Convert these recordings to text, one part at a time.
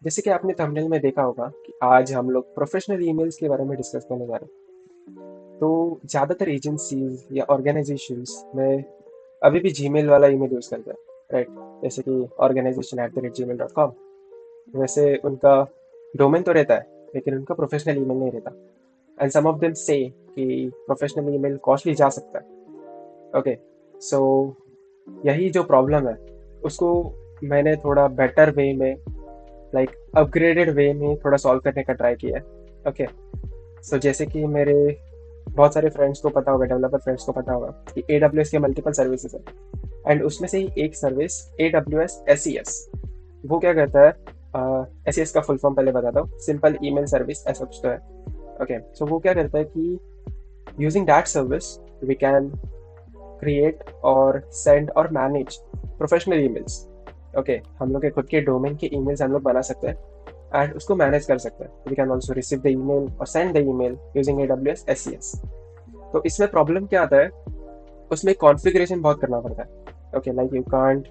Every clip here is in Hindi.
जैसे कि आपने थंबनेल में देखा होगा कि आज हम लोग प्रोफेशनल ईमेल्स के बारे में डिस्कस करने जा रहे हैं। तो ज़्यादातर एजेंसीज या ऑर्गेनाइजेशंस में अभी भी जीमेल वाला ईमेल यूज़ करते हैं, राइट? जैसे कि organization@gmail.com। वैसे उनका डोमेन तो रहता है, लेकिन उनका प्रोफेशनल ईमेल नहीं रहता। एंड सम ऑफ देम से कि प्रोफेशनल ईमेल कॉस्टली जा सकता है। ओके, सो यही जो प्रॉब्लम है उसको मैंने थोड़ा बेटर वे में, लाइक अपग्रेडेड वे में थोड़ा सॉल्व करने का ट्राई किया है। ओके, सो जैसे कि मेरे बहुत सारे फ्रेंड्स को पता होगा, डेवलपर फ्रेंड्स को पता होगा कि AWS के मल्टीपल सर्विसेज है, एंड उसमें से ही एक सर्विस AWS SES। वो क्या करता है, SES का फुल फॉर्म पहले बताता हूँ, सिंपल ईमेल सर्विस ऐसा कुछ तो है। ओके, सो वो क्या करता है कि using that service we can create और सेंड और मैनेज प्रोफेशनल ईमेल्स। ओके, हम लोग के खुद के डोमेन के ईमेल्स हम लोग बना सकते हैं एंड उसको मैनेज कर सकते हैं। We can also receive the email और send the email using AWS SES। तो इसमें प्रॉब्लम क्या आता है, उसमें कॉन्फ़िगरेशन बहुत करना पड़ता है। Okay, like you can't,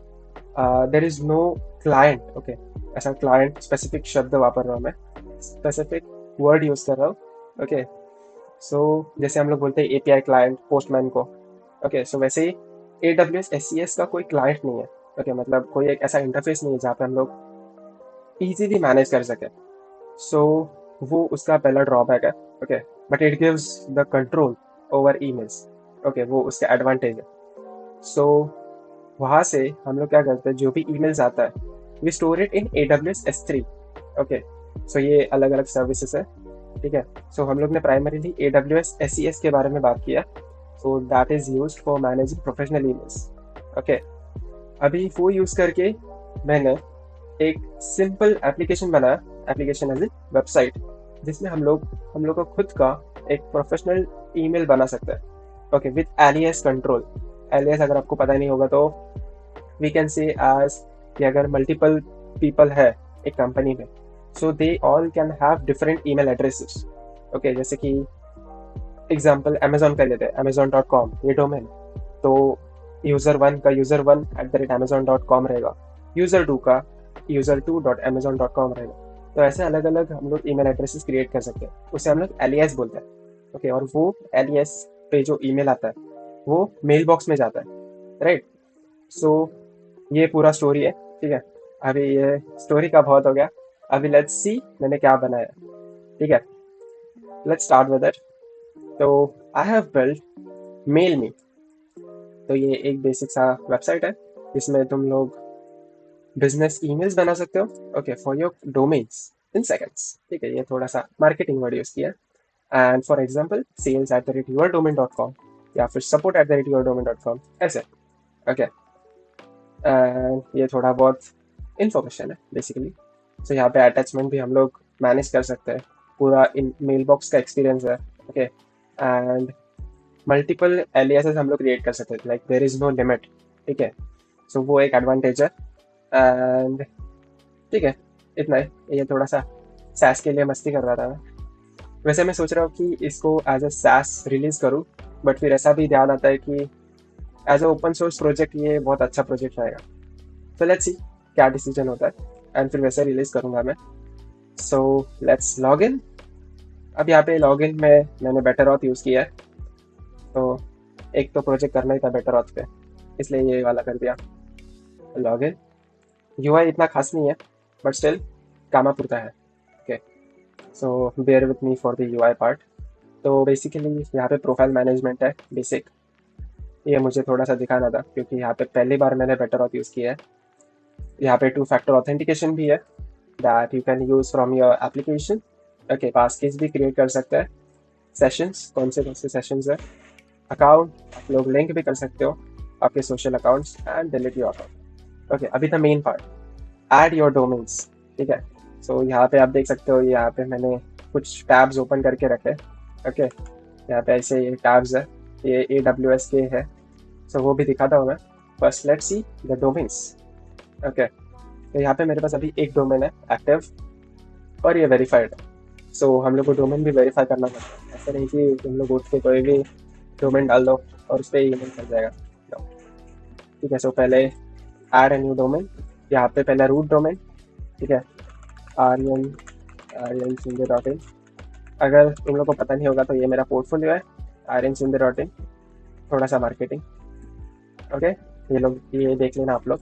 there is no client. Okay, ऐसा क्लाइंट स्पेसिफिक शब्द वापर रहा हूँ मैं, स्पेसिफिक वर्ड यूज कर रहा हूँ। ओके, सो जैसे हम लोग बोलते हैं API क्लाइंट पोस्टमैन को। ओके, सो वैसे ही AWS SES का कोई क्लाइंट नहीं है। ओके, मतलब कोई एक ऐसा इंटरफेस नहीं है जहाँ पे हम लोग इजीली मैनेज कर सके। सो वो उसका पहला ड्रॉबैक है। Okay, but it gives the control over emails. Okay, वो उसका एडवांटेज है। सो वहाँ से हम लोग क्या करते हैं, जो भी ईमेल्स आता है we store it in AWS S3। Okay, so ये अलग अलग सर्विसेज है। ठीक है, सो हम लोग ने प्राइमरीली AWS SES के बारे में बात किया। So that is used for managing professional emails. Okay, अभी वो यूज करके मैंने एक सिंपल एप्लीकेशन बनाया, एप्लीकेशन एज ए वेबसाइट, जिसमें हम लोग का खुद का एक प्रोफेशनल ईमेल बना सकते हैं। Okay, with alias control. Alias अगर आपको पता नहीं होगा तो वी कैन से एज कि अगर मल्टीपल पीपल है एक कंपनी में, so they all can have different email addresses. Okay, जैसे कि एग्जांपल अमेजोन का लेते हैं, amazon.com ये डोमेन। तो यूज़र 1 का user1@amazon.com रहेगा, यूज़र 2 का user2.amazon.com रहेगा। तो ऐसे अलग अलग हम लोग ईमेल एड्रेसेस क्रिएट कर सकते हैं, उसे हम लोग एलियास बोलते हैं। ओके, और वो एलियास पे जो ईमेल आता है वो मेल बॉक्स में जाता है, राइट? सो ये पूरा स्टोरी है। ठीक है, अभी ये स्टोरी का बहुत हो गया। अभी लेट्स सी मैंने क्या बनाया। ठीक है, लेट्स स्टार्ट विद इट। तो I have built mail me. तो ये एक बेसिक सा वेबसाइट है जिसमें तुम लोग बिजनेस ईमेल्स बना सकते हो। Okay, for your domains in seconds. ठीक है, ये थोड़ा सा मार्केटिंग वर्ड यूज किया। एंड फॉर एग्जाम्पल sales@yourdomain.com या फिर support@yourdomain.com ऐसे। ओके, एंड ये थोड़ा बहुत इंफॉर्मेशन है बेसिकली। सो यहाँ पे अटैचमेंट भी हम लोग मैनेज कर सकते हैं, पूरा इन मेल बॉक्स का एक्सपीरियंस है। ओके, एंड मल्टीपल एलियासेस हम लोग क्रिएट कर सकते हैं, like there is no limit. ठीक है, सो वो एक एडवांटेज है। एंड ठीक है, इतना है। ये थोड़ा सा सैस के लिए मस्ती कर रहा था मैं। वैसे मैं सोच रहा हूँ कि इसको एज अ सैस रिलीज करूँ, बट फिर ऐसा भी ध्यान आता है कि as a open source project ये बहुत अच्छा प्रोजेक्ट रहेगा। तो लेट्स सी क्या डिसीजन होता है, एंड फिर वैसे रिलीज करूँगा मैं। So let's log in. अब यहाँ पे लॉग इन में मैंने बेटर ऑथ यूज़ किया है। तो एक तो प्रोजेक्ट करना ही था बेटर ऑथ पे, इसलिए ये वाला कर दिया। Log in. UI इतना खास नहीं है, बट स्टिल कामा पुरता है। Okay, so bear with me for the UI part. तो बेसिकली यहाँ पे प्रोफाइल मैनेजमेंट है बेसिक। ये मुझे थोड़ा सा दिखाना था क्योंकि यहाँ पे पहली बार मैंने बेटर ऑथ यूज़ किया है। यहाँ पे 2 फैक्टर ऑथेंटिकेशन भी है that you can use from your application. Okay, pass case भी क्रिएट कर सकते हैं। सेशंस, कौन से सेशंस है। अकाउंट, आप लोग लिंक भी कर सकते हो आपके social accounts, and delete your account. Okay, अभी the main part, add your domains. ठीक है, सो यहाँ पे आप देख सकते हो, यहाँ पे मैंने कुछ टैब्स ओपन करके रखे। ओके, यहाँ पे ऐसे ये टैब्स है, ये AWS के है। सो वो भी दिखाता हूँ मैं। First let's see the domains. Okay, तो यहाँ पे मेरे पास अभी एक डोमेन है एक्टिव और ये वेरीफाइड है। सो हम लोग को डोमेन भी वेरीफाई करना पड़ता है, ऐसा नहीं कि तुम लोग उठ के कोई भी डोमेन डाल दो और उस पर ईमेल कर जाएगा। No. ठीक है, सो पहले ऐड अ न्यू डोमेन। यहाँ पे पहला रूट डोमेन। ठीक है, आर्यन आर्यन सिंधे डॉट इन। अगर तुम लोग को पता नहीं होगा तो ये मेरा पोर्टफोलियो है, आर्यन सिंधे डॉट इन, थोड़ा सा मार्केटिंग। ओके, ये लोग ये देख लेना आप लोग।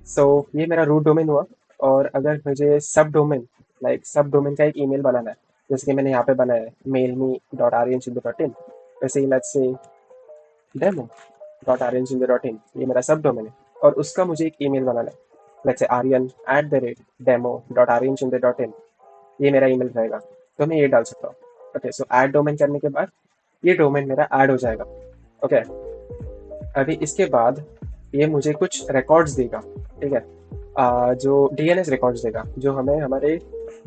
सो ये मेरा रूट डोमेन हुआ। और अगर मुझे सब डोमेन, लाइक सब डोमेन का एक ईमेल बनाना है, जैसे कि मैंने यहाँ पे बनाया है mail me dot Aryan Sindhu dot in, वैसे ही let's say demo dot Aryan Sindhu dot in, ये मेरा सब डोमेन है। और उसका मुझे एक ईमेल बनाना है, let's say Aryan at the rate demo dot Aryan Sindhu dot in, ये मेरा ईमेल रहेगा। तो मैं ये डाल सकता हूँ। ओके, सो ऐड डोमेन करने के बाद ये डोमेन मेरा ऐड हो जाएगा। ओके, अभी इसके बाद ये मुझे कुछ रिकॉर्ड्स देगा, ठीक है। जो डीएनएस रिकॉर्ड्स देगा, जो हमें हमारे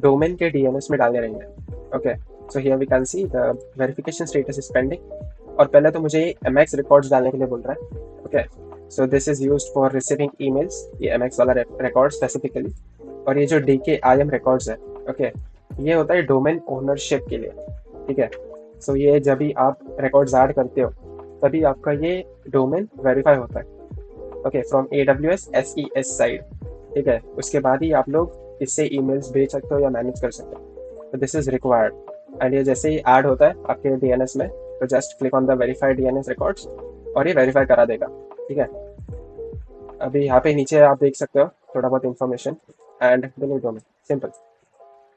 डोमेन के डीएनएस में डालने रहेंगे। Okay, so here we can see the verification status is pending. और पहले तो मुझे एमएक्स रिकॉर्ड्स डालने के लिए बोल रहा है। Okay, so this is used for receiving emails, ये एमएक्स वाला रिकॉर्ड स्पेसिफिकली। और ये जो डीके आईएम रिकॉर्ड्स है, ओके, ये होता है डोमेन ओनरशिप के लिए, ठीक है। सो ये जब भी आप रिकॉर्ड्स ऐड करते हो तभी आपका ये डोमेन वेरीफाई होता है। Okay, from AWS SES side, ठीक है। उसके बाद ही आप लोग इससे ईमेल्स भेज सकते हो या मैनेज कर सकते हो। तो दिस इज रिक्वायर्ड। एंड ये जैसे ही ऐड होता है आपके डीएनएस में, तो just click on the verified DNS records और ये वेरीफाई करा देगा, ठीक है। अभी यहाँ पे नीचे आप देख सकते हो थोड़ा बहुत information and delete domain, simple,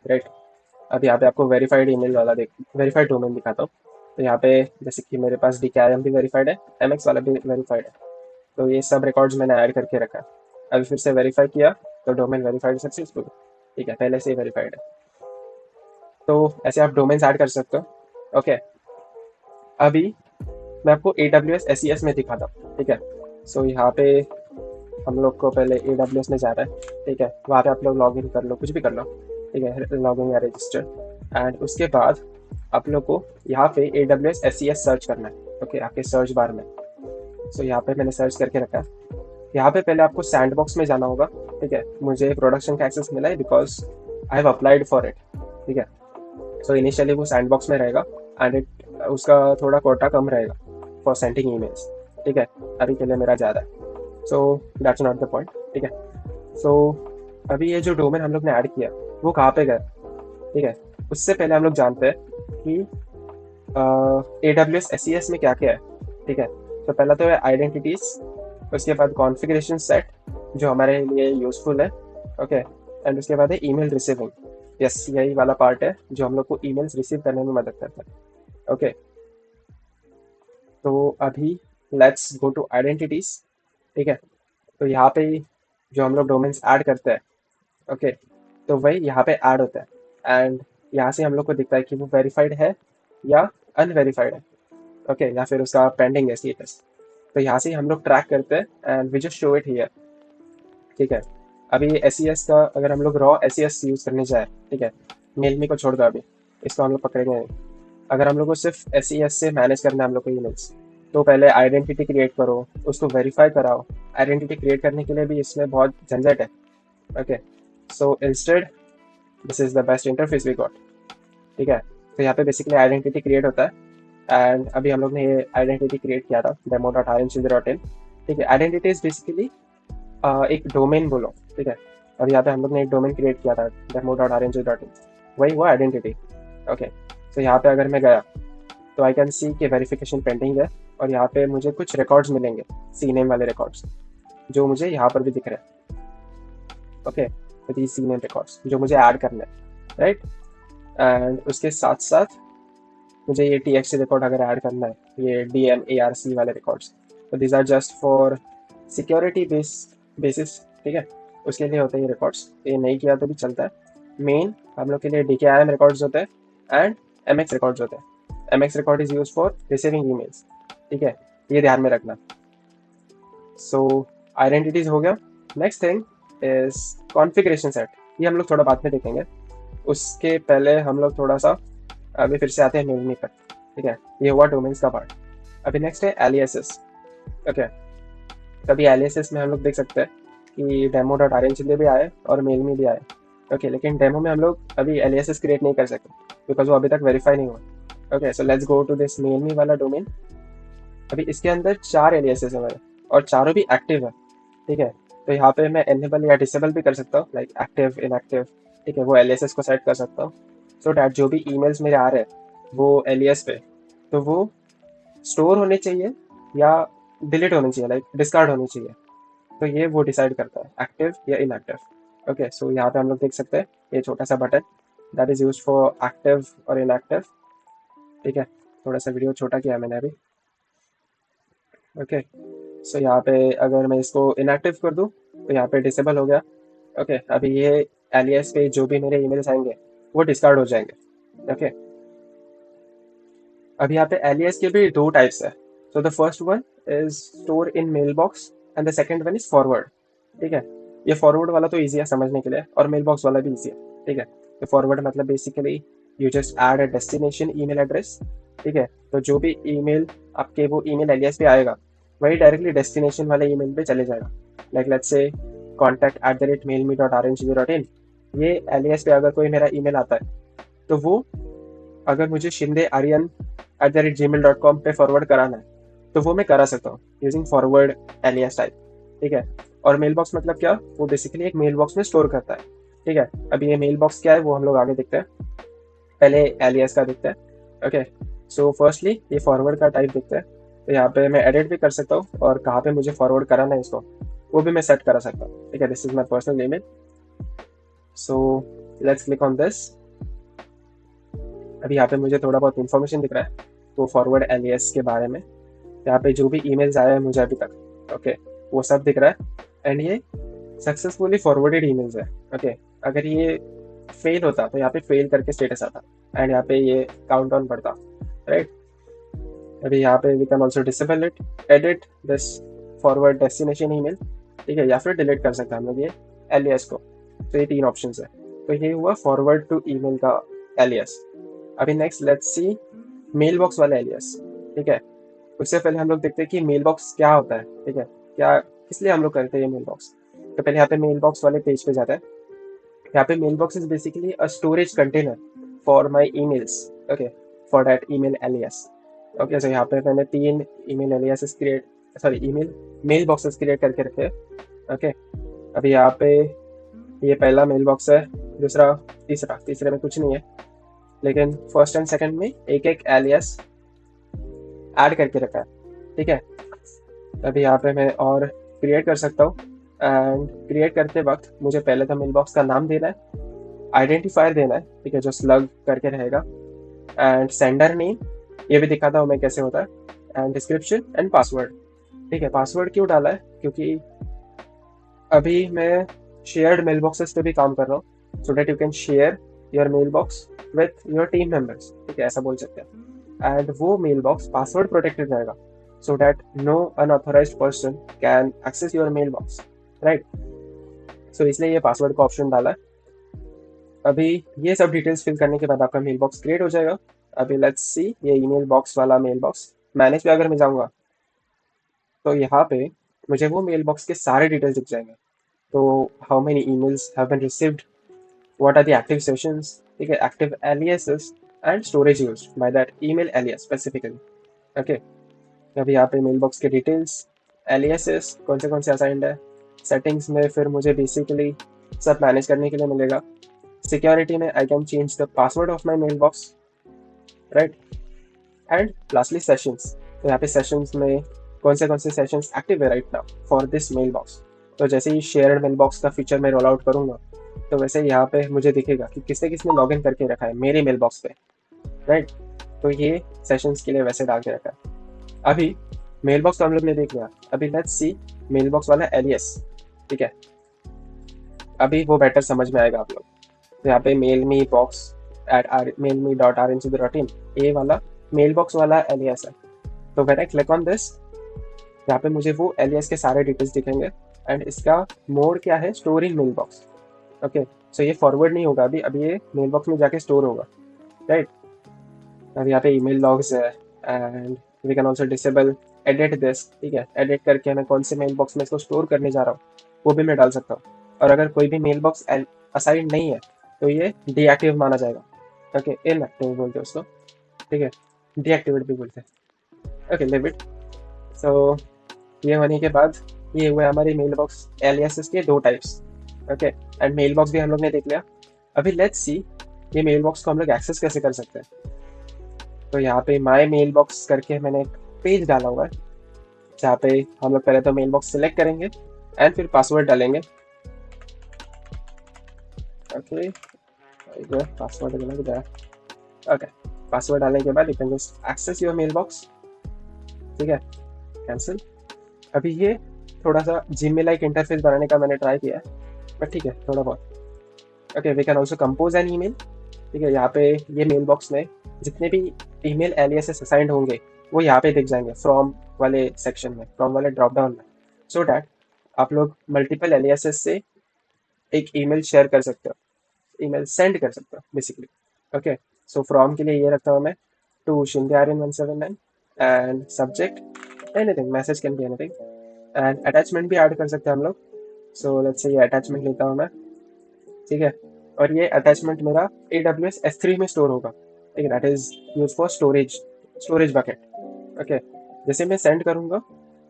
right. अब यहाँ पे आपको वेरीफाइड ईमेल वाला वेरीफाइड डोमेन दिखाता हूँ। तो यहाँ पे जैसे कि मेरे पास DKIM भी वेरीफाइड है, MX वाला भी वेरीफाइड है। तो ये सब रिकॉर्ड्स मैंने ऐड करके रखा है। अभी फिर से वेरीफाई किया तो डोमेन वेरीफाइड सक्सेसफुल, ठीक है, पहले से ही वेरीफाइड है। तो ऐसे आप डोमेन्स ऐड कर सकते हो। ओके, अभी मैं आपको AWS SES में दिखाता हूँ, ठीक है। सो यहाँ पे हम लोग को पहले AWS में जाना है, ठीक है। वहाँ पे आप लोग लॉग इन कर लो, कुछ भी कर लो, ठीक है, लॉग इन या रजिस्टर। एंड उसके बाद आप लोग को यहाँ पे AWS SES सर्च करना है, ओके, आपके सर्च बार में। सो यहाँ पे मैंने सर्च करके रखा है। यहाँ पे पहले आपको सैंडबॉक्स में जाना होगा, ठीक है। मुझे प्रोडक्शन का एक्सेस मिला है because I have applied for it, ठीक है। सो इनिशियली वो सैंडबॉक्स में रहेगा एंड इट उसका थोड़ा कोटा कम रहेगा फॉर सेंडिंग ईमेल्स, ठीक है। अभी के लिए मेरा ज़्यादा है, so that's not the point, ठीक है। सो अभी ये जो डोमेन हम लोग ने ऐड किया वो कहाँ पे गया, ठीक है। उससे पहले हम लोग जानते हैं कि AWS SES में क्या क्या है, ठीक है। तो पहला तो है आइडेंटिटीज, उसके बाद कॉन्फ़िगरेशन सेट जो हमारे लिए यूजफुल है, ओके। एंड उसके बाद है ईमेल रिसीविंग, यस, यही वाला पार्ट है जो हम लोग को ईमेल्स रिसीव करने में मदद करता है। ओके, तो अभी लेट्स गो टू आइडेंटिटीज, ठीक है। तो यहाँ पे जो हम लोग डोमेन्स ऐड करते हैं, ओके, तो वही यहाँ पे ऐड होता है। एंड यहाँ से हम लोग को दिखता है कि वो वेरीफाइड है या अनवेरीफाइड है, ओके, या फिर उसका पेंडिंग है स्टेटस। तो यहाँ से हम लोग ट्रैक करते हैं and we just show it here, ठीक है। अभी SES का अगर हम लोग रॉ SES यूज़ करने जाए, ठीक है, मेलमी को छोड़ दो, अभी इसको हम लोग पकड़ेंगे नहीं। अगर हम लोग को सिर्फ SES से मैनेज करना है हम लोग को ईमेल्स, तो पहले आइडेंटिटी क्रिएट करो, उसको वेरीफाई कराओ। आइडेंटिटी क्रिएट करने के लिए भी इसमें बहुत झंझट है, okay. So instead this is the best interface we got, ठीक है। तो यहाँ पे बेसिकली आइडेंटिटी क्रिएट होता है। एंड अभी हम लोग ने ये आइडेंटिटी क्रिएट किया था demo.rnchildren.in, ठीक है। आइडेंटिटी इज बेसिकली एक डोमेन बोलो, ठीक है। अब यहाँ पे हम लोग ने एक डोमेन क्रिएट किया था demo.rnchildren.in, वही हुआ आइडेंटिटी, ओके। तो यहाँ पे अगर मैं गया तो आई कैन सी कि वेरिफिकेशन पेंडिंग है और यहाँ पे मुझे कुछ रिकॉर्ड्स मिलेंगे, सी नेम वाले रिकॉर्ड्स, जो मुझे यहाँ पर भी दिख रहे हैं, ओके। तो these सी नेम रिकॉर्ड्स जो मुझे ऐड करना है, राइट। एंड उसके साथ साथ मुझे ये TXT रिकॉर्ड अगर ऐड करना है, ये DMARC वाले रिकॉर्ड्स, तो these are just for security basis, ठीक है। उसके लिए होते हैं ये रिकॉर्ड्स, ये नहीं किया तो भी चलता है। मेन हम लोग के लिए DKIM रिकॉर्ड्स होते हैं एंड MX रिकॉर्ड्स होते हैं। MX record is use for receiving emails, ठीक है, ये ध्यान में रखना। सो आइडेंटिटीज हो गया। Next thing is configuration set, ये हम लोग थोड़ा बाद में देखेंगे। उसके पहले हम लोग थोड़ा सा अभी फिर से आते हैं मेलमी पर, ठीक है। ये हुआ डोमेन्स का पार्ट। अभी नेक्स्ट है एलियासेस, ओके। तभी एलियासेस में हम लोग देख सकते हैं कि demo.rnchildren भी आए और मेलमी भी आए, ओके। लेकिन डेमो में हम लोग अभी एलियासेस क्रिएट नहीं कर सकते बिकॉज वो अभी तक वेरीफाई नहीं हुआ, okay. So let's go to this mail me वाला डोमेन। अभी इसके अंदर 4 एलियासेस है हमारे और चारों भी एक्टिव है, ठीक है। तो यहाँ पे मैं एनेबल या डिसेबल भी कर सकता हूँ, लाइक एक्टिव, इनएक्टिव, ठीक है, वो एलियासेस को सेट कर सकता हूँ सो डैट जो भी ईमेल्स मेरे आ रहे हैं वो एलियास पे, तो वो स्टोर होने चाहिए या डिलीट होने चाहिए, लाइक डिस्कार्ड होनी चाहिए। तो ये वो डिसाइड करता है एक्टिव या इनएक्टिव। ओके, सो यहाँ पे हम लोग देख सकते हैं ये छोटा सा button that is use for active और इनएक्टिव। ठीक है, थोड़ा सा वीडियो छोटा किया मैंने अभी। ओके, सो यहाँ पे अगर मैं इसको इनएक्टिव कर दूँ तो यहाँ पे डिसेबल हो गया। ओके, अभी ये एलियास पे जो भी मेरे ईमेल्स आएंगे वो डिस्कार्ड हो जाएंगे। ओके, अभी यहाँ पे एलियास के भी दो टाइप्स है। So the first one is store in mailbox and the second one is forward. ठीक है, ये फॉरवर्ड वाला तो ईजी है समझने के लिए और मेल बॉक्स वाला भी ईजी है। ठीक है, तो फॉरवर्ड मतलब basically you just add a destination email address. ठीक है, तो जो भी ईमेल आपके वो ईमेल एलियास पे आएगा वही डायरेक्टली डेस्टिनेशन वाले ईमेल पे चले जाएगा। लाइक लेट्स से contact@mailme.rng.in, ये एलियास पे अगर कोई मेरा ईमेल आता है तो वो अगर मुझे शिंदे आर्यन @gmail.com पे फॉरवर्ड कराना है तो वो मैं करा सकता हूँ यूजिंग फॉरवर्ड एलियास टाइप। ठीक है, और मेल बॉक्स मतलब क्या, वो बेसिकली एक मेल बॉक्स में स्टोर करता है। ठीक है, अभी ये मेल बॉक्स क्या है वो हम लोग आगे देखते हैं, पहले एलियास का देखते हैं। ओके, सो फर्स्टली ये फॉरवर्ड का टाइप देखते हैं। तो यहाँ पे मैं एडिट भी कर सकता हूँ और कहाँ पे मुझे फॉरवर्ड कराना है इसको वो भी मैं सेट करा सकता हूँ। ठीक है, this is my personal email, so let's click on this. अभी यहाँ पे मुझे थोड़ा बहुत इन्फॉर्मेशन दिख रहा है वो फॉरवर्ड एलियास के बारे में। यहाँ पे जो भी ईमेल्स आए हैं मुझे अभी तक, ओके, वो सब दिख रहा है एंड ये सक्सेसफुली फॉरवर्डेड ईमेल्स है। ओके, अगर ये फेल होता तो यहाँ पे फेल करके स्टेटस आता एंड यहाँ पे ये काउंट डाउन पड़ता। राइट, अभी यहाँ पे we can also disable it, edit this forward destination email. ठीक है, या फिर डिलीट कर सकते हैं हम लोग ये एलियास को। तो ये तीन ऑप्शन है। तो ये हुआ फॉरवर्ड टू ईमेल का एलियास। अभी next let's see mailbox वाला एलियास। ठीक है, उससे पहले हम लोग देखते हैं कि मेल बॉक्स क्या होता है। ठीक है, क्या किस लिए हम लोग करते हैं ये मेल बॉक्स। तो पहले यहाँ पे मेल बॉक्स वाले पेज पे जाता है। यहाँ पे mailbox is basically a storage container for my emails. Okay, for that email alias. Okay, so यहाँ पे मैंने 3 email aliases create, sorry email mailboxes create करके रखे। ओके, अभी यहाँ पे ये पहला मेल बॉक्स है, दूसरा, तीसरा, तीसरे में कुछ नहीं है, लेकिन फर्स्ट एंड सेकंड में एक एक एलियास ऐड करके रखा है। ठीक है, अभी यहाँ पे मैं और क्रिएट कर सकता हूँ एंड क्रिएट करते वक्त मुझे पहले तो मेल बॉक्स का नाम देना है, आइडेंटिफायर देना है, ठीक है, जो स्लग करके रहेगा, एंड सेंडर नेम, ये भी दिखाता हूँ मैं कैसे होता है, एंड डिस्क्रिप्शन एंड पासवर्ड। ठीक है, पासवर्ड क्यों डाला है, क्योंकि अभी मैं शेयर्ड मेल बॉक्सेस पे भी काम कर रहा हूँ, so that you can share your mailbox with your team members. ठीक है, ऐसा बोल सकते हैं, एंड वो मेल बॉक्स पासवर्ड प्रोटेक्टेड रहेगा so that no unauthorized person can access your mailbox, right? So इसलिए ये पासवर्ड का ऑप्शन डाला है। अभी ये सब डिटेल्स फिल करने के बाद आपका मेल बॉक्स क्रिएट हो जाएगा। अभी लेट्स सी ये ईमेल बॉक्स वाला मेल बॉक्स मैनेज पे अगर मैं जाऊँगा तो यहाँ पे मुझे वो मेल बॉक्स के सारे डिटेल्स दिख जाएंगे। तो how many emails have been received, what are the active sessions, ठीक है, active aliases and storage used by that email alias specifically. Okay, अभी यहाँ पे मेल बॉक्स के डिटेल्स, एलियासेस कौन से असाइंड है, सेटिंग्स में फिर मुझे बेसिकली सब मैनेज करने के लिए मिलेगा। सिक्योरिटी में I can change the password of my mailbox, right, and lastly sessions. तो यहाँ पे सेशंस में कौन से सेशंस एक्टिव है right now for this mailbox. तो जैसे ही शेयर्ड मेल बॉक्स का फीचर मैं रोल आउट करूँगा तो वैसे यहाँ पे मुझे दिखेगा कि किसने किसने लॉग इन करके रखा है मेरे मेल बॉक्स पे, राइट। तो ये सेशंस के लिए वैसे डाल के रखा है। अभी मेल बॉक्स तो हम लोग ने देख लिया, अभी लेट्स सी मेल बॉक्स वाला एलियास। ठीक है, अभी वो बेटर समझ में आएगा आप लोग। तो यहाँ पे मेल मी बॉक्स @mailme.rng.in, ये वाला मेल बॉक्स वाला एलियास है। तो when I click on this, यहाँ पे मुझे वो एलियास के सारे डिटेल्स दिखेंगे एंड इसका मोड क्या है, store in mailbox. Okay, so ये फॉरवर्ड नहीं होगा, अभी ये मेल बॉक्स में जाके स्टोर होगा, राइट। अब यहाँ पे ईमेल लॉग्स है and we can also disable edit this. ठीक है, एडिट करके मैं कौन से मेल बॉक्स में इसको स्टोर करने जा रहा हूँ वो भी मैं डाल सकता हूँ। और अगर कोई भी मेल बॉक्स असाइड नहीं है तो ये डीएक्टिव माना जाएगा। ओके, इनएक्टिव बोलते हैं उसको, ठीक है, डीएक्टिवेट भी बोलते हैं। Okay, live it. सो ये होने के बाद ये हुए हमारे मेल बॉक्स एलियासेस के 2 types. Okay, and mailbox भी हम लोग ने देख लिया। अभी लेट्स सी ये मेल बॉक्स को हम लोग एक्सेस कैसे कर सकते हैं। तो यहाँ पे माई मेल बॉक्स करके मैंने एक पेज डाला हुआ है, जहाँ पे हम लोग पहले तो मेल बॉक्स सिलेक्ट करेंगे एंड फिर पासवर्ड डालेंगे। ओके, पासवर्ड डालने के बाद ओके, पासवर्ड डालने के बाद you can just access your mailbox. ठीक है, कैंसिल। अभी ये थोड़ा सा जीमेल लाइक इंटरफेस बनाने का मैंने ट्राई किया है, बट ठीक है, थोड़ा बहुत। Okay, we can also compose an email. ठीक है, यहाँ पे ये मेल बॉक्स में जितने भी ईमेल एलियासेस असाइंड होंगे वो यहाँ पे दिख जाएंगे फ्रॉम वाले सेक्शन में, फ्रॉम वाले ड्रॉप डाउन में, सो डैट आप लोग मल्टीपल एलियासेस से एक ईमेल शेयर कर सकते हो, ईमेल सेंड कर सकते हो बेसिकली। ओके, सो फ्रॉम के लिए ये रखता हूँ मैं, to Shinde Aryan 179 and subject anything, message can be anything, and attachment भी ऐड कर सकते हैं हम लोग। सो लेट्स से ये अटैचमेंट लेता हूँ मैं। ठीक है, और ये अटैचमेंट मेरा AWS S3 में स्टोर होगा। ठीक है, that is use for storage bucket. Okay, जैसे मैं सेंड करूँगा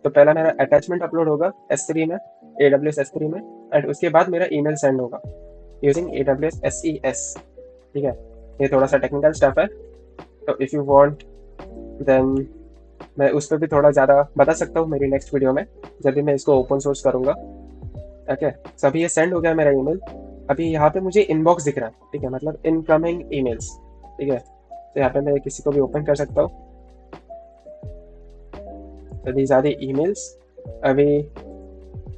तो पहला मेरा अटैचमेंट अपलोड होगा S3 में, AWS S3 में, एंड उसके बाद मेरा ईमेल सेंड होगा यूजिंग AWS SES। ठीक है, ये थोड़ा सा टेक्निकल स्टफ है, तो इफ़ यू वांट देन मैं उस पर भी थोड़ा ज़्यादा बता सकता हूँ मेरी नेक्स्ट वीडियो में, जब भी मैं इसको ओपन सोर्स करूँगा। ओके, सो अभी ये सेंड हो गया मेरा ईमेल। अभी यहाँ पे मुझे इनबॉक्स दिख रहा है। ठीक है, मतलब इनकमिंग ईमेल्स। ठीक है, तो यहाँ पे मैं किसी को भी ओपन कर सकता हूँ। तो दीज आर द ईमेल्स। अभी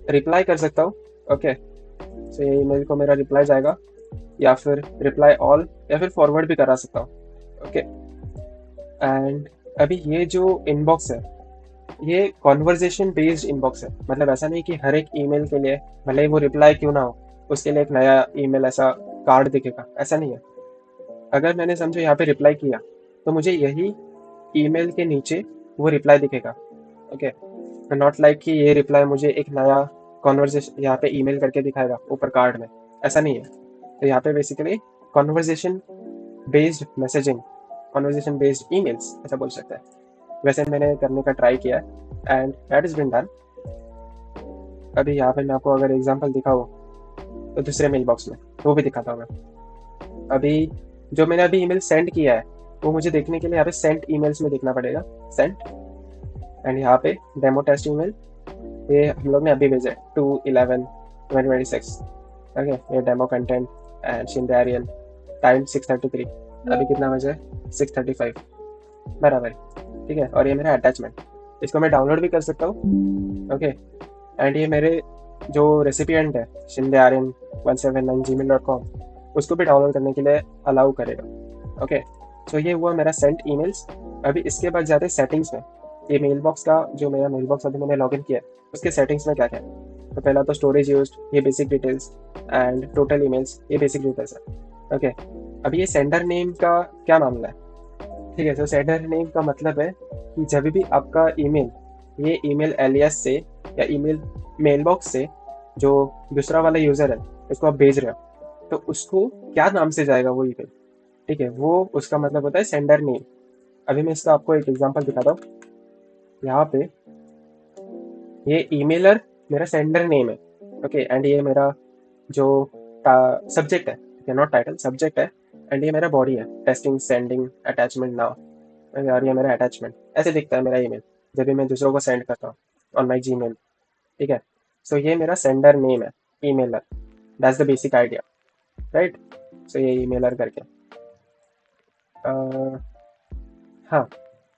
रिप्लाई कर सकता हूँ। ओके, सो ये ईमेल को मेरा रिप्लाई जाएगा, या फिर रिप्लाई ऑल, या फिर फॉरवर्ड भी करा सकता हूँ। ओके, एंड अभी ये जो इनबॉक्स है ये कॉन्वर्जेशन बेस्ड इनबॉक्स है, मतलब ऐसा नहीं कि हर एक ईमेल के लिए भले ही वो रिप्लाई क्यों ना हो उसके लिए एक नया ईमेल ऐसा कार्ड दिखेगा, ऐसा नहीं है। अगर मैंने समझो यहाँ पे रिप्लाई किया तो मुझे यही ईमेल के नीचे वो रिप्लाई दिखेगा। ओके, नॉट लाइक कि ये रिप्लाई मुझे एक नया कॉन्वर्जेशन यहाँ पे ईमेल करके दिखाएगा ऊपर कार्ड में, ऐसा नहीं है। तो यहाँ पे basically conversation based messaging, conversation based emails ऐसा बोल सकते हैं, वैसे मैंने करने का ट्राई किया है and that is been done. अभी यहाँ पे मैं आपको अगर एग्जांपल दिखाऊँ तो दूसरे मेल बॉक्स में वो भी दिखाता हूँ मैं। अभी जो मैंने अभी ईमेल सेंड किया है वो मुझे देखने के लिए यहाँ पे सेंट ईमेल्स में देखना पड़ेगा, सेंट, एंड यहाँ पे डेमो टेस्ट ईमेल, ये हम लोग ने अभी भेजा है 2/11/2026। ओके, ये demo content and Shinde Aryan, time 6:33, अभी कितना बजे है 6:35 बराबर। ठीक है, और ये मेरा अटैचमेंट, इसको मैं डाउनलोड भी कर सकता हूँ। ओके, एंड ये मेरे जो रेसिपिएंट है शिंदे आर्यन 179@gmail.com उसको भी डाउनलोड करने के लिए अलाउ करेगा। ओके, सो ये हुआ मेरा सेंट ईमेल्स। अभी इसके बाद जाते सेटिंग्स में, ये मेल बॉक्स का जो मेरा मेल बॉक्स अभी मैंने लॉगिन किया है उसके सेटिंग्स में क्या क्या है। तो पहला तो स्टोरेज यूज्ड, ये basic details, and total emails, ये बेसिक डिटेल्स है। ओके, अभी ये सेंडर नेम का क्या मामला है। ठीक है, तो सेंडर नेम का मतलब है कि जब भी आपका ईमेल ये ईमेल एलियास से या ईमेल मेल बॉक्स से जो दूसरा वाला यूज़र है इसको आप भेज रहे हो तो उसको क्या नाम से जाएगा वो ईमेल। ठीक है, वो उसका मतलब होता है सेंडर नेम। अभी मैं इसका आपको एक एग्जांपल दिखाता हूँ। यहाँ पे ये ईमेलर मेरा सेंडर नेम है। ओके, एंड ये मेरा जो सब्जेक्ट है, ठीक है, नॉट टाइटल, सब्जेक्ट है, एंड ये मेरा बॉडी है, टेस्टिंग सेंडिंग अटैचमेंट नाउ, और ये मेरा अटैचमेंट ऐसे दिखता है मेरा ईमेल जब भी मैं दूसरों को सेंड करता हूँ ऑन माई जीमेल। ठीक है, सो ये मेरा सेंडर नेम है, emailer, that's the basic idea, right. So ये ईमेलर करके हाँ,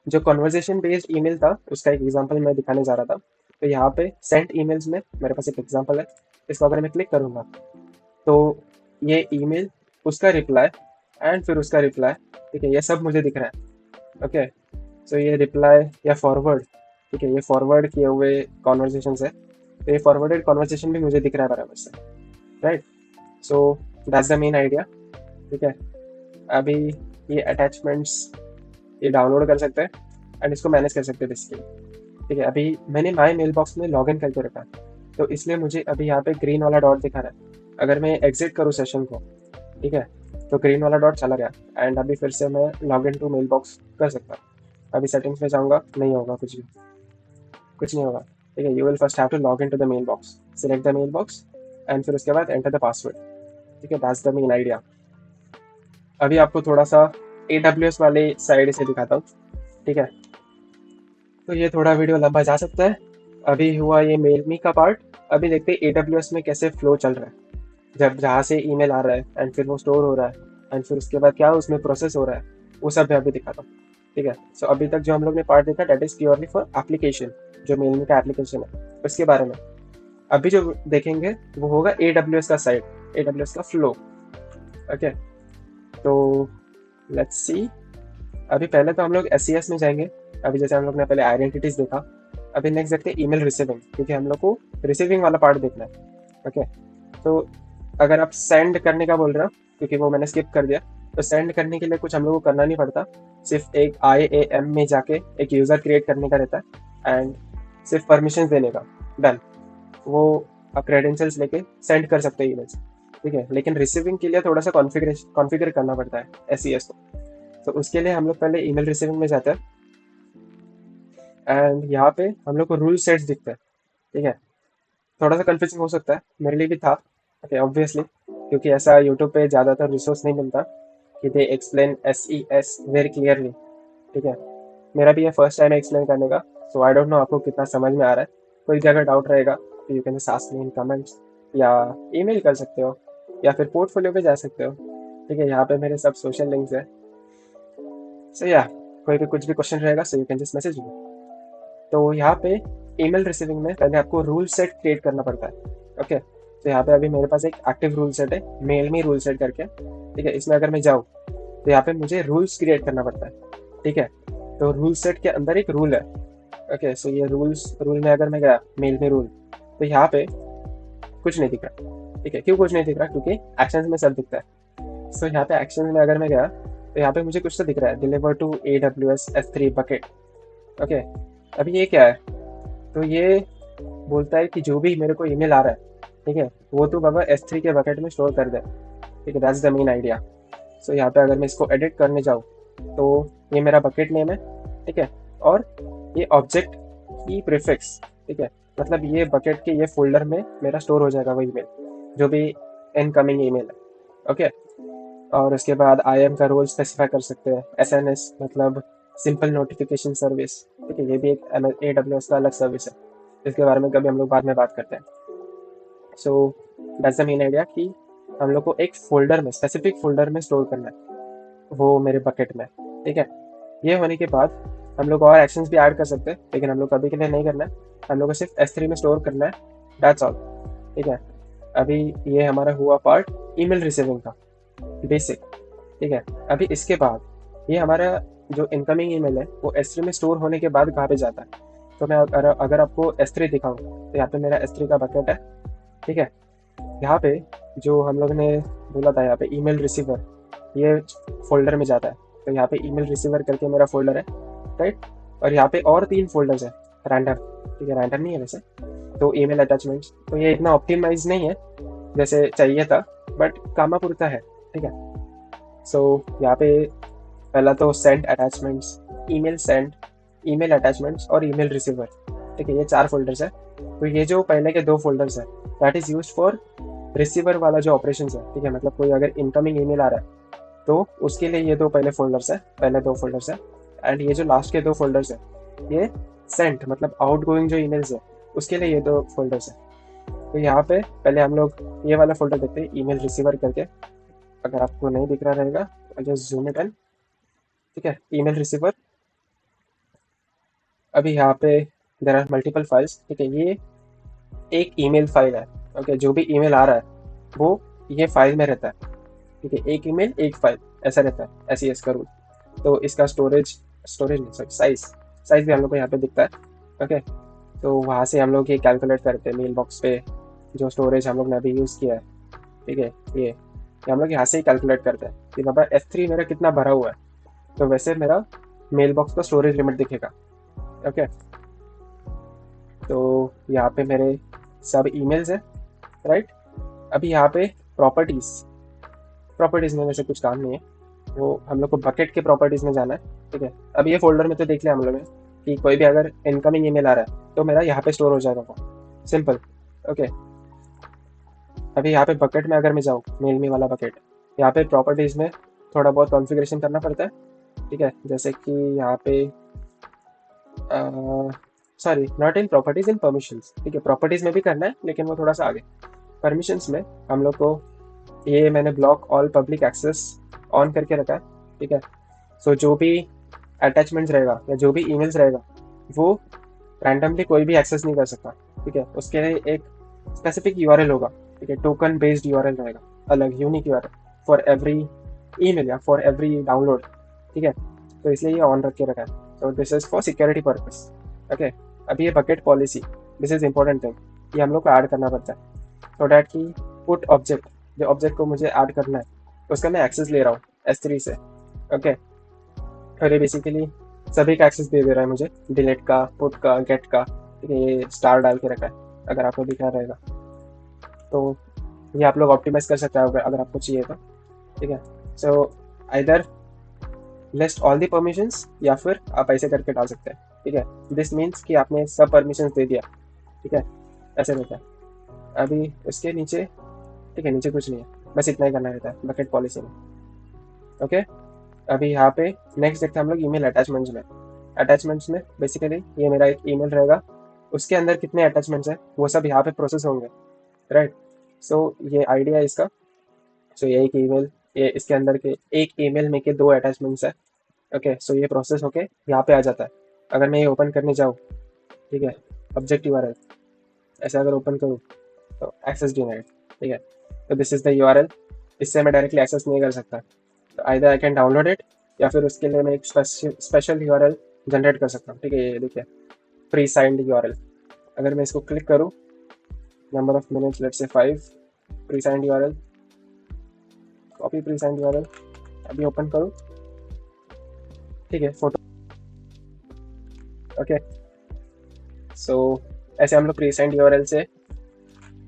जो कॉन्वर्जेशन बेस्ड ईमेल था उसका एक एग्जांपल मैं दिखाने जा रहा था। तो यहाँ पे सेंट ईमेल्स में मेरे पास एक एग्जांपल है, इसको अगर मैं क्लिक करूँगा तो ये ईमेल, उसका रिप्लाई एंड फिर उसका रिप्लाई, ठीक है, ये सब मुझे दिख रहा है। ओके, सो ये रिप्लाई या फॉरवर्ड, ठीक है, ये फॉरवर्ड किए हुए कॉन्वर्जेशन है, तो ये फॉरवर्डेड कॉन्वर्जेशन भी मुझे दिख रहा है बराबर से, right. So that's the main idea. ठीक है, अभी ये अटैचमेंट्स ये डाउनलोड कर सकते हैं एंड इसको मैनेज कर सकते हैं बेसिकली। ठीक है, अभी मैंने माई मेल बॉक्स में लॉग इन करके रखा है तो इसलिए मुझे अभी यहाँ पे ग्रीन वाला डॉट दिखा रहा है। अगर मैं एग्जिट करूँ सेशन को, ठीक है, तो ग्रीन वाला डॉट चला गया एंड अभी फिर से मैं log in to mailbox कर सकता हूँ। अभी सेटिंग्स में जाऊँगा, नहीं होगा कुछ भी, कुछ नहीं होगा। ठीक है, you will first have to log in to the mailbox, select the mailbox and फिर उसके बाद एंटर द पासवर्ड। ठीक है, दैट्स द मेन आइडिया। अभी आपको थोड़ा सा AWS वाले साइड से दिखाता हूँ, ठीक है। तो ये थोड़ा वीडियो लंबा जा सकता है। अभी हुआ ये मेलमी का पार्ट। अभी देखते हैं AWS में कैसे फ्लो चल रहा है, जब जहाँ से ईमेल आ रहा है एंड फिर वो स्टोर हो रहा है एंड फिर उसके बाद क्या उसमें प्रोसेस हो रहा है, वो सब मैं अभी दिखाता हूँ, ठीक है। सो अभी तक जो हम लोग ने पार्ट देखा that is purely for application, जो मेलमी का एप्लीकेशन है उसके बारे में। अभी जो देखेंगे वो होगा AWS का साइड, AWS का फ्लो, ओके। तो लेट्स सी। अभी पहले तो हम लोग SES में जाएंगे। अभी जैसे हम लोग ने पहले आइडेंटिटीज देखा, अभी नेक्स्ट देखते हैं ईमेल रिसीविंग, क्योंकि हम लोग को रिसीविंग वाला पार्ट देखना है, ओके। तो अगर आप सेंड करने का बोल रहे हो, क्योंकि वो मैंने स्किप कर दिया, तो सेंड करने के लिए कुछ हम लोग को करना नहीं पड़ता। सिर्फ एक IAM में जाके एक यूज़र क्रिएट करने का रहता है एंड सिर्फ परमिशन देने का, डन। वो आप क्रेडेंशियल्स लेके सेंड कर सकते हो ईमेल्स, ठीक है। लेकिन रिसीविंग के लिए थोड़ा सा कॉन्फ़िगर करना पड़ता है SES को। तो उसके लिए हम लोग पहले ईमेल रिसीविंग में जाते हैं एंड यहाँ पे हम लोग को रूल सेट्स दिखते हैं, ठीक है। थोड़ा सा कंफ्यूजिंग हो सकता है, मेरे लिए भी था, ओके, ऑब्वियसली, क्योंकि ऐसा यूट्यूब पे ज़्यादातर रिसोर्स नहीं मिलता कि they explain SES very clearly, ठीक है। मेरा भी ये फर्स्ट टाइम है एक्सप्लेन करने का, सो आई डोंट नो आपको कितना समझ में आ रहा है। कोई भी अगर डाउट रहेगा तो you can just ask me in comments, या ईमेल कर सकते हो, या फिर पोर्टफोलियो पे जा सकते हो, ठीक है। यहाँ पे मेरे सब सोशल लिंक्स है। सो या कोई भी कुछ भी क्वेश्चन रहेगा so you can just message me. तो यहाँ पे ईमेल रिसीविंग में पहले आपको रूल सेट क्रिएट करना पड़ता है, ओके। तो यहाँ पे अभी मेरे पास एक एक्टिव रूल सेट है, मेल मी रूल सेट करके, ठीक है। इसमें अगर मैं जाऊँ तो यहाँ पे मुझे रूल्स क्रिएट करना पड़ता है, ठीक है। तो रूल सेट के अंदर एक रूल है, ओके। सो ये रूल में अगर मैं गया मेल में रूल, तो यहाँ पे कुछ नहीं दिख रहा, ठीक है। क्यों कुछ नहीं दिख रहा? क्योंकि एक्शंस में सब दिखता है। सो यहाँ पे एक्शंस में अगर मैं गया तो यहाँ पे मुझे कुछ तो दिख रहा है, deliver to AWS S3 bucket, okay. अभी ये क्या है? तो ये बोलता है कि जो भी मेरे को ईमेल आ रहा है, ठीक है, वो तो बाबा S3 के बकेट में स्टोर कर दे, ठीक है। That's the main idea. So यहाँ पे अगर मैं इसको एडिट करने जाऊँ तो ये मेरा बकेट नेम है, ठीक है। और ये ऑब्जेक्ट की प्रीफिक्स, ठीक है, मतलब ये बकेट के ये फोल्डर में मेरा स्टोर हो जाएगा वो ईमेल, जो भी इनकमिंग ईमेल है, ओके। और उसके बाद IAM का रोल स्पेसिफाई कर सकते हैं, SNS मतलब सिंपल नोटिफिकेशन सर्विस, ठीक है। ये भी एक AWS का अलग सर्विस है, इसके बारे में कभी हम लोग बाद में बात करते हैं। So that's the main idea कि हम लोग को एक फोल्डर में, स्पेसिफिक फोल्डर में स्टोर करना है वो मेरे बकेट में, ठीक है। ये होने के बाद हम लोग और एक्शंस भी ऐड कर सकते हैं, लेकिन हम लोग अभी के लिए नहीं करना है। हम लोग को सिर्फ S3 में स्टोर करना है, दैट्स ऑल, ठीक है। अभी ये हमारा हुआ पार्ट ईमेल रिसीविंग का, बेसिक, ठीक है। अभी इसके बाद ये हमारा जो इनकमिंग ईमेल है वो S3 में स्टोर होने के बाद कहाँ पे जाता है? तो मैं अगर आपको S3 दिखाऊँ तो यहाँ पे मेरा S3 का बकेट है, ठीक है। यहाँ पे जो हम लोग ने बोला था, यहाँ पे ईमेल रिसीवर ये फोल्डर में जाता है। तो यहाँ पे ईमेल रिसीवर करके मेरा फोल्डर है, राइट। और यहाँ पे और 3 फोल्डर्स है रैंडम, ठीक है। रैंडम नहीं है वैसे तो, ईमेल अटैचमेंट्स, तो ये इतना ऑप्टिमाइज नहीं है जैसे चाहिए था, बट कामा पुरता है, ठीक है। सो यहाँ पे पहला तो send attachments, email send, email attachments और ईमेल रिसीवर, ठीक है। ये 4 फोल्डर्स है। तो ये जो पहले के 2 फोल्डर्स है that is used for receiver वाला जो ऑपरेशन है, ठीक है। मतलब कोई अगर इनकमिंग ईमेल आ रहा है तो उसके लिए ये 2 पहले फोल्डर्स है, पहले 2 फोल्डर्स है। एंड ये जो लास्ट के 2 फोल्डर्स है ये सेंट मतलब आउट गोइंग जो ईमेल्स है उसके लिए ये 2 फोल्डर्स है। तो यहाँ पे पहले हम लोग ये वाला फोल्डर देखते हैं ईमेल रिसीवर करके। अगर आपको नहीं दिख रहा रहेगा तो जस्ट जूम इट इन, ठीक है। ईमेल रिसीवर, अभी यहाँ पे देर आर मल्टीपल फाइल्स, ठीक है। ये एक ईमेल फाइल है, ओके। जो भी ईमेल आ रहा है वो ये फाइल में रहता है, ठीक है। एक ईमेल एक फाइल ऐसा रहता है SES का रूल। तो इसका स्टोरेज नहीं, सॉरी, साइज भी हम लोग को यहाँ पे दिखता है, ओके। तो वहाँ से हम लोग ये कैलकुलेट करते हैं मेल बॉक्स पे जो स्टोरेज हम लोग ने अभी यूज़ किया है, ठीक है। ये हम लोग यहाँ से ही कैलकुलेट करते हैं कि बाबा S3 मेरा कितना भरा हुआ है, तो वैसे मेरा मेल बॉक्स का स्टोरेज लिमिट दिखेगा, ओके। तो यहाँ पे मेरे सब ईमेल्स हैं, राइट। अभी यहाँ पे प्रॉपर्टीज़ में वैसे कुछ काम नहीं है, वो हम लोग को बकेट के प्रॉपर्टीज़ में जाना है, ठीक है। अब ये फोल्डर में तो देख लिया हम लोग ने कि कोई भी अगर इनकमिंग ईमेल आ रहा है तो मेरा यहाँ पे स्टोर हो जाएगा वो, सिंपल, ओके। अभी यहाँ पे बकेट में अगर मैं जाऊँ, मेल मी वाला बकेट, यहाँ पे प्रॉपर्टीज़ में थोड़ा बहुत कॉन्फ़िगरेशन करना पड़ता है, ठीक है। जैसे कि यहाँ पे sorry, not in properties, in permissions, ठीक है। प्रॉपर्टीज में भी करना है लेकिन वो थोड़ा सा आगे। परमिशंस में हम लोग को ये मैंने block all public access on करके रखा है, ठीक है। सो जो भी अटैचमेंट्स रहेगा या जो भी ईमेल्स रहेगा वो रैंडमली कोई भी एक्सेस नहीं कर सकता, ठीक है। उसके लिए एक स्पेसिफिक यूआरएल होगा, ठीक है। टोकन बेस्ड यूआरएल रहेगा, अलग unique URL for every email या फॉर एवरी डाउनलोड, ठीक है। तो इसलिए ये ऑन रख के रखा है। तो this is for security purpose, okay. अभी ये bucket policy, this is important thing, ये हम लोग को ऐड करना पड़ता है। सो डैट की पुट ऑब्जेक्ट, जो ऑब्जेक्ट को मुझे ऐड करना है उसका मैं एक्सेस ले रहा हूँ S3 से, ओके। और ये बेसिकली सभी का एक्सेस दे रहा है मुझे, डिलीट का, पुट का, गेट का, ठीक है। ये स्टार डाल के रखा है, अगर आपको दिखा रहेगा तो ये आप लोग ऑप्टिमाइज कर सकते हो अगर आपको चाहिए तो, ठीक है। So either list all the permissions या फिर आप ऐसे करके डाल सकते हैं, ठीक है। दिस मीन्स कि आपने सब परमिशंस दे दिया, ठीक है। ऐसे रहता है। अभी उसके नीचे, ठीक है, नीचे कुछ नहीं है, बस इतना ही करना रहता है बकेट पॉलिसी में, ओके। अभी यहाँ पे नेक्स्ट देखते हैं हम लोग ईमेल अटैचमेंट्स में। अटैचमेंट्स में बेसिकली ये मेरा एक ईमेल रहेगा, उसके अंदर कितने अटैचमेंट्स हैं वो सब यहाँ पे प्रोसेस होंगे, राइट। सो ये आइडिया है इसका। सो ये एक ईमेल, ये इसके अंदर के एक ईमेल में के 2 अटैचमेंट्स है, ओके। सो ये प्रोसेस होके यहाँ पे आ जाता है। अगर मैं ये ओपन करने जाऊँ, ठीक है, ऑब्जेक्ट यूआरएल ऐसे अगर ओपन करूँ तो एक्सेस डिनाइड, ठीक है। तो दिस इज द यूआरएल, इससे मैं डायरेक्टली एक्सेस नहीं कर सकता। तो either I can download it या फिर उसके लिए मैं एक स्पेशल यूआरएल जनरेट कर सकता हूँ, ठीक है। ये देखिए, प्री साइंड यूआरएल। अगर मैं इसको क्लिक करूँ, number of minutes let's say 5, pre signed URL, copy pre signed URL, अभी ओपन करूँ, ठीक है, फोटो, ओके। सो ऐसे हम लोग प्री साइंड यूआरएल से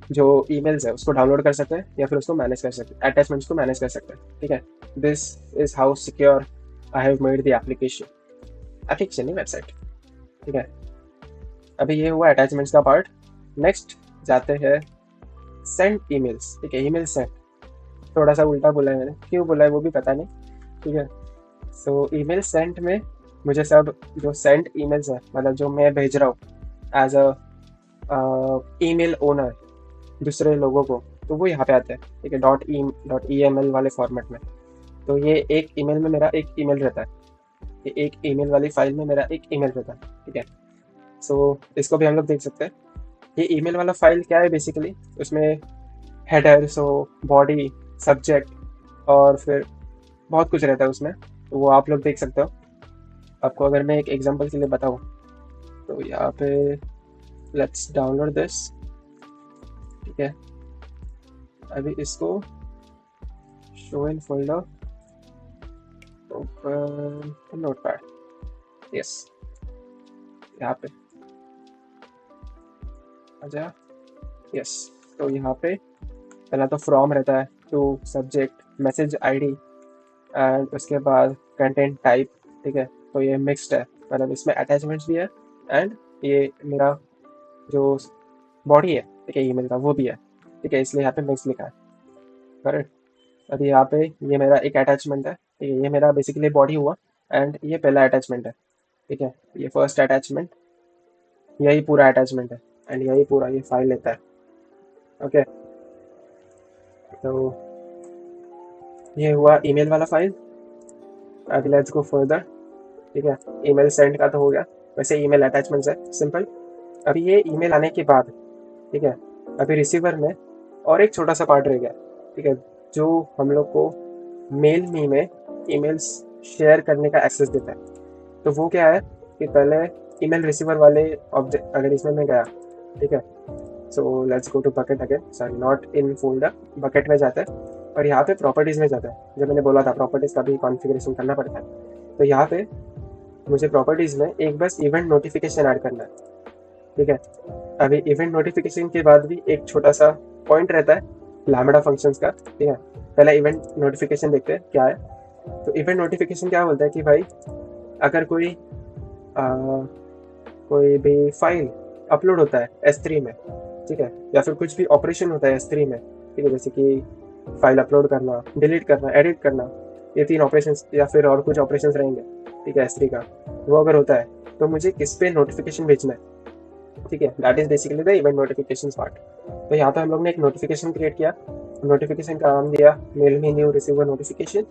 जो ईमेल्स है उसको डाउनलोड कर सकते हैं या फिर उसको मैनेज कर सकते हैं, अटैचमेंट्स को मैनेज कर सकते हैं, ठीक है। This is how secure I have made the application नहीं, वेबसाइट, ठीक है। अभी ये हुआ अटैचमेंट्स का पार्ट। नेक्स्ट जाते हैं सेंड ईमेल्स, ठीक है। ईमेल सेंड, थोड़ा सा उल्टा बोला है मैंने, क्यों बोला है वो भी पता नहीं, ठीक है। सो ईमेल सेंड में मुझे सब जो सेंड ईमेल्स है, मतलब जो मैं भेज रहा हूँ एज अ ईमेल ओनर दूसरे लोगों को, तो वो यहाँ पे आते हैं, ठीक है, .eml वाले फॉर्मेट में। तो ये एक ईमेल में मेरा एक ईमेल रहता है, ये एक ईमेल वाली फाइल में मेरा एक ईमेल रहता है, ठीक है। सो इसको भी हम लोग देख सकते हैं। ये ईमेल वाला फाइल क्या है बेसिकली, उसमें हेडर, सो बॉडी, सब्जेक्ट और फिर बहुत कुछ रहता है उसमें, तो वो आप लोग देख सकते हो। आपको अगर मैं एक एग्जांपल के लिए बताऊँ तो यहाँ पे लेट्स डाउनलोड दिस, ठीक है। अभी इसको show in folder, open notepad, yes, यहाँ पे आजा, यस। तो यहाँ पे पहला तो फ्रॉम रहता है, to, subject, message ID and उसके बाद कंटेंट टाइप, ठीक है। तो ये मिक्स्ड है, मतलब इसमें अटैचमेंट्स भी है एंड ये मेरा जो बॉडी है, ठीक है, ईमेल का वो भी है, ठीक है। इसलिए यहाँ पे मिक्स लिखा है, करेक्ट। अभी यहाँ पे ये मेरा एक अटैचमेंट है, ठीक है। ये मेरा बेसिकली बॉडी हुआ एंड ये पहला अटैचमेंट है, ठीक है। ये फर्स्ट अटैचमेंट, यही पूरा अटैचमेंट है एंड यही पूरा ये फाइल लेता है, ओके। तो ये हुआ ईमेल वाला फाइल। अभी लेट्स गो फर्दर, ठीक है। ईमेल सेंड का तो हो गया, वैसे ईमेल अटैचमेंट्स है सिंपल। अभी ये ईमेल आने के बाद, ठीक है, अभी रिसीवर में और एक छोटा सा पार्ट रह गया, ठीक है, जो हम लोग को मेल मी में ईमेल्स शेयर करने का एक्सेस देता है। तो वो क्या है कि पहले ईमेल रिसीवर वाले ऑब्जेक्ट, अगर इसमें मैं गया, ठीक है। So let's go to bucket again, sorry not in folder, bucket में जाता है और यहाँ पे प्रॉपर्टीज़ में जाता है। जब मैंने बोला था प्रॉपर्टीज़ का भी कॉन्फ़िगरेशन करना पड़ता है, तो यहाँ पे मुझे प्रॉपर्टीज़ में एक बस इवेंट नोटिफिकेशन ऐड करना है, ठीक है। अभी इवेंट नोटिफिकेशन के बाद भी एक छोटा सा पॉइंट रहता है लैम्बडा फंक्शंस का, ठीक है। पहले इवेंट नोटिफिकेशन देखते हैं क्या है। तो इवेंट नोटिफिकेशन क्या बोलता है कि भाई अगर कोई भी फाइल अपलोड होता है S3 में, ठीक है, या फिर कुछ भी ऑपरेशन होता है S3 में, ठीक है, जैसे कि फाइल अपलोड करना, डिलीट करना, एडिट करना, ये 3 ऑपरेशंस या फिर और कुछ ऑपरेशंस रहेंगे, ठीक है, S3 का, वो अगर होता है तो मुझे किस पे नोटिफिकेशन भेजना है, ठीक है, that is basically the event notification part. तो यहाँ पे हम लोग ने एक नोटिफिकेशन क्रिएट किया, नोटिफिकेशन का नाम दिया mail me new receiver notification,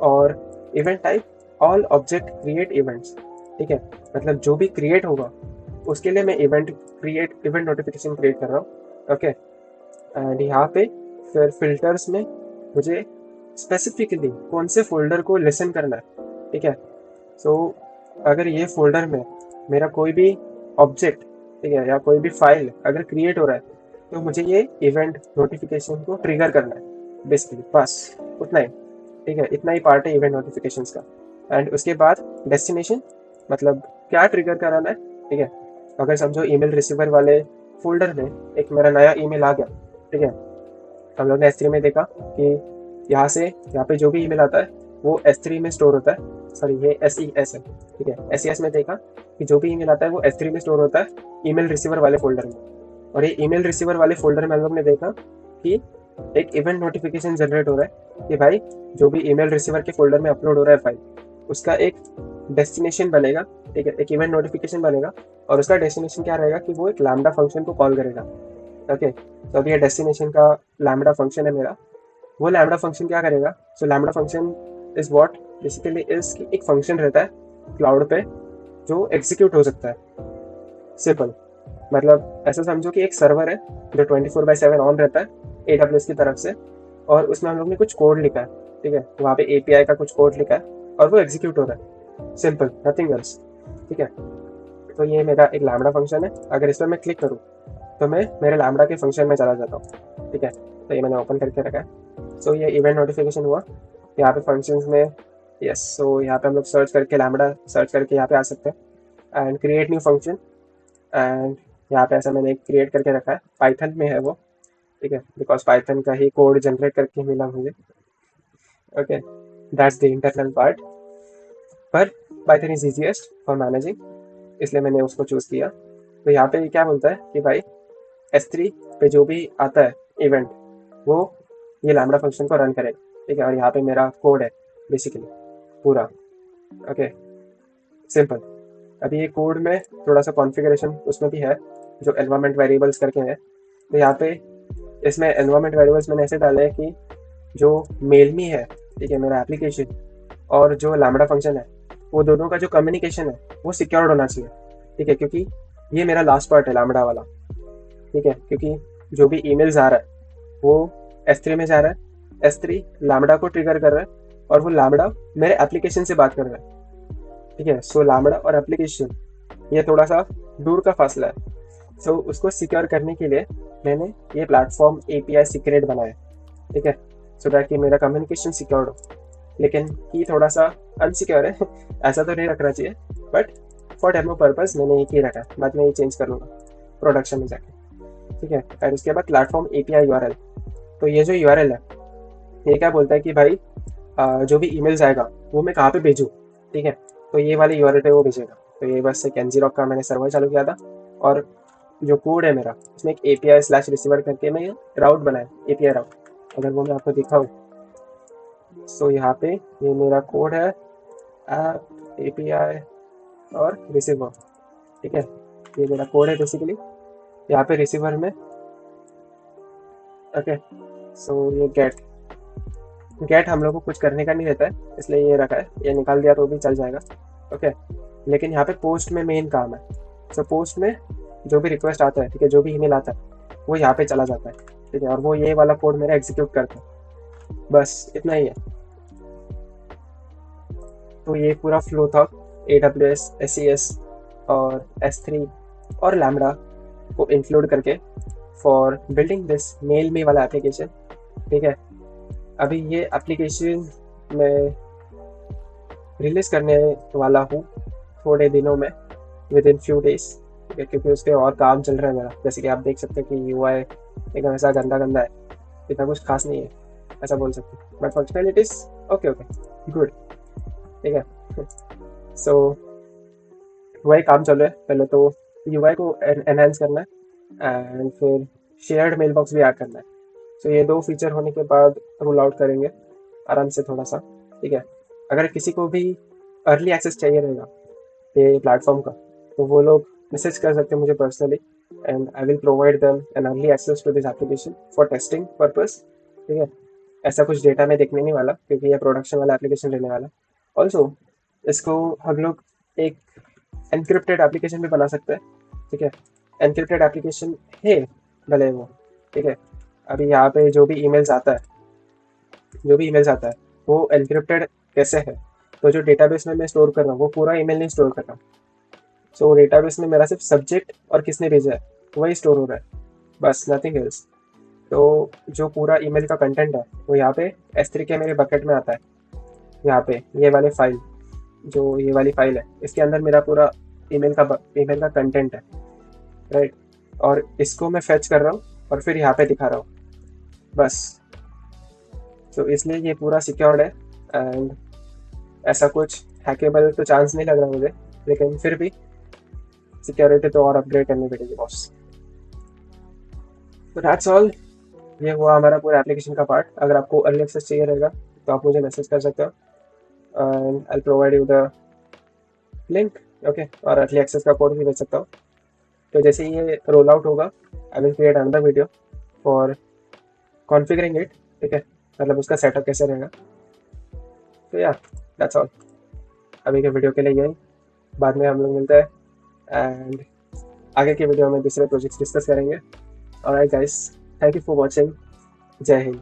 और event type all object create events, ठीक है, मतलब जो भी क्रिएट होगा उसके लिए मैं इवेंट नोटिफिकेशन क्रिएट कर रहा हूँ, ओके। एंड यहाँ पे फिर फिल्टर्स में मुझे स्पेसिफिकली कौन से फोल्डर को लिसन करना है, ठीक है। सो अगर ये फोल्डर में मेरा कोई भी ऑब्जेक्ट, ठीक है, या कोई भी फाइल अगर क्रिएट हो रहा है तो मुझे ये इवेंट नोटिफिकेशन को ट्रिगर करना है, बेसिकली बस उतना ही, ठीक है, इतना ही पार्ट है इवेंट नोटिफिकेशंस का। एंड उसके बाद डेस्टिनेशन, मतलब क्या ट्रिगर कराना है, ठीक है। अगर समझो ईमेल रिसीवर वाले फोल्डर में एक मेरा नया ईमेल आ गया, ठीक है, हम लोग ने S3 में देखा कि यहाँ पे जो भी ईमेल आता है वो S3 में स्टोर होता है, सॉरी ये SES है, ठीक है, SES में देखा कि जो भी ईमेल आता है वो S3 में स्टोर होता है ईमेल रिसीवर वाले फोल्डर में। और ये ईमेल रिसीवर वाले फोल्डर में हम लोग ने देखा कि एक इवेंट नोटिफिकेशन जनरेट हो रहा है कि भाई जो भी ईमेल रिसीवर के फोल्डर में अपलोड हो रहा है फाइल, उसका एक डेस्टिनेशन बनेगा, ठीक है, एक इवेंट नोटिफिकेशन बनेगा, और उसका डेस्टिनेशन क्या रहेगा कि वो एक लैम्डा फंक्शन को कॉल करेगा, ओके। तो अब ये डेस्टिनेशन का लैम्डा फंक्शन है मेरा, वो लैम्डा फंक्शन क्या करेगा, सो lambda function is what basically is कि एक फंक्शन रहता है क्लाउड पे जो एग्जीक्यूट हो सकता है, सिंपल, मतलब ऐसा समझो कि एक सर्वर है जो 24/7 ऑन रहता है AWS की तरफ से, और उसमें हम लोग ने कुछ कोड लिखा है, ठीक है, वहाँ पे API का कुछ कोड लिखा है और वो एग्जीक्यूट हो रहा है, सिंपल, नथिंग एल्स, ठीक है। तो ये मेरा एक लैम्डा फंक्शन है, अगर इस पर मैं क्लिक करूँ तो मैं मेरे लैम्डा के फंक्शन में चला जाता हूँ, ठीक है। तो ये मैंने ओपन करके रखा है। सो ये इवेंट नोटिफिकेशन हुआ, यहाँ पे फंक्शंस में, यस, सो यहाँ पे हम लोग सर्च करके लैम्डा सर्च करके यहाँ पे आ सकते हैं and create new function. And यहाँ पे ऐसा मैंने क्रिएट करके रखा है, पाइथन में है वो, ठीक है, बिकॉज पाइथन का ही कोड जनरेट करके मिला मुझे, okay, that's the internal part. पर Python is easiest for managing, इसलिए मैंने उसको चूज किया। तो यहाँ पे क्या बोलता है कि भाई S3 पे जो भी आता है इवेंट वो ये लैम्डा फंक्शन को रन करेगा, ठीक है, और यहाँ पे मेरा कोड है बेसिकली पूरा, ओके, सिंपल। अभी ये कोड में थोड़ा सा कॉन्फ़िगरेशन उसमें भी है जो एनवायरनमेंट वेरिएबल्स करके हैं। तो यहाँ पे इसमें एनवायरनमेंट वेरिएबल्स मैंने ऐसे डाले हैं कि जो मेलमी है, ठीक है, मेरा एप्लीकेशन, और जो लैम्डा फंक्शन है, वो दोनों का जो कम्युनिकेशन है वो सिक्योर्ड होना चाहिए, ठीक है, क्योंकि ये मेरा लास्ट पार्ट है लैम्डा वाला, ठीक है, क्योंकि जो भी ईमेल्स आ रहा है वो S3 में जा रहा है, S3 लैम्डा को ट्रिगर कर रहा है और वो लैम्डा मेरे एप्लीकेशन से बात कर रहा है, ठीक है। सो लैम्डा और एप्लीकेशन ये थोड़ा सा दूर का फासला है, सो उसको सिक्योर करने के लिए मैंने ये प्लेटफॉर्म API सीक्रेट बनाया, ठीक है, सो दैट कि मेरा कम्युनिकेशन सिक्योर्ड हो, लेकिन की थोड़ा सा अनसिक्योर है ऐसा तो नहीं रखना चाहिए, बट फॉर डेमो पर्पज मैंने एक ही रखा है, बाद में ये चेंज कर लूँगा प्रोडक्शन में जाके, ठीक है। और उसके बाद प्लेटफॉर्म API URL, तो ये जो URL है ये क्या बोलता है कि भाई जो भी ईमेल्स आएगा वो मैं कहाँ पे भेजूँ, ठीक है, तो ये वाले URL पे वो भेजेगा। तो ये बस एक ngrok का मैंने सर्वर चालू किया था, और जो कोड है मेरा उसमें एक API/रिसीवर करके मैं राउट बनाया, API राउट, अगर वो मैं आपको दिखाऊँ, सो यहाँ पे ये मेरा कोड है ऐप API और रिसीवर, ठीक है, ये मेरा कोड है बेसिकली यहाँ पे रिसीवर में, ओके। सो ये गेट हम लोग को कुछ करने का नहीं रहता है, इसलिए ये रखा है, ये निकाल दिया तो भी चल जाएगा, ओके। लेकिन यहाँ पे पोस्ट में मेन काम है, सो पोस्ट में जो भी रिक्वेस्ट आता है, ठीक है, जो भी ईमेल आता है वो यहाँ पे चला जाता है, ठीक है, और वो ये वाला कोड मेरा एग्जीक्यूट करता है, बस इतना ही है। तो ये पूरा फ्लो था AWS, SES और S3 और लैम्डा को इंक्लूड करके for building this mail me वाला एप्लीकेशन, ठीक है। अभी ये एप्लीकेशन मैं रिलीज करने वाला हूँ थोड़े दिनों में, विद इन फ्यू डेज, ठीक है, क्योंकि उस पर और काम चल रहा है मेरा, जैसे कि आप देख सकते हैं कि UI एकदम ऐसा गंदा गंदा है, इतना कुछ खास नहीं है ऐसा बोल सकते हैं, but functionalities okay okay good, ठीक है। सो वही काम चल रहा है, पहले तो UI को एनहेंस करना है एंड फिर शेयर्ड मेल बॉक्स भी ऐड करना है। सो ये दो फीचर होने के बाद रोल आउट करेंगे आराम से थोड़ा सा, ठीक है। अगर किसी को भी अर्ली एक्सेस चाहिए रहेगा ये प्लेटफॉर्म का, तो वो लोग मैसेज कर सकते हैं मुझे personally, and I will provide them an early access to this application for testing purpose. ठीक है। ऐसा कुछ डेटा मैं देखने नहीं वाला, क्योंकि ये प्रोडक्शन वाला एप्लीकेशन रहने वाला। ऑल्सो इसको हम लोग एक एनक्रिप्टेड एप्लीकेशन भी बना सकते हैं। ठीक है। एनक्रिप्टेड एप्लीकेशन है भले वो, ठीक है। अभी यहाँ पे जो भी ईमेल्स आता है वो एनक्रिप्टेड कैसे है, तो जो डेटाबेस में मैं स्टोर कर रहा हूँ वो पूरा ईमेल नहीं स्टोर कर रहा हूँ। सो डेटाबेस में मेरा सिर्फ सब्जेक्ट और किसने भेजा है वही स्टोर हो रहा है, बस नथिंग एल्स। तो जो पूरा ईमेल का कंटेंट है वो यहाँ पे S3 के मेरे बकेट में आता है। यहाँ पे ये वाली फाइल है, इसके अंदर मेरा पूरा ईमेल का कंटेंट है, राइट। और इसको मैं फेच कर रहा हूँ और फिर यहाँ पे दिखा रहा हूँ, बस। तो इसलिए ये पूरा सिक्योर्ड है, एंड ऐसा कुछ हैकेबल तो चांस नहीं लग रहा मुझे, लेकिन फिर भी सिक्योरिटी तो और अपग्रेड करनी पड़ेगी बॉस। तो दैट्स ऑल। ये हुआ हमारा पूरा एप्लीकेशन का पार्ट। अगर आपको अर्ली एक्सेस चाहिए रहेगा तो आप मुझे मैसेज कर सकते हो, and I provide you the link. Okay. और अर्ली एक्सेस का कोड भी भेज सकता हूँ। तो जैसे ही ये रोल आउट होगा I will create another video for configuring it. ठीक है। मतलब उसका सेटअप कैसे रहेगा। तो या दैट्स ऑल अभी के वीडियो के लिए यही। बाद में हम लोग मिलते हैं, एंड आगे के वीडियो में दूसरे प्रोजेक्ट्स डिस्कस करेंगे। Alright guys, thank you for watching. जय हिंद।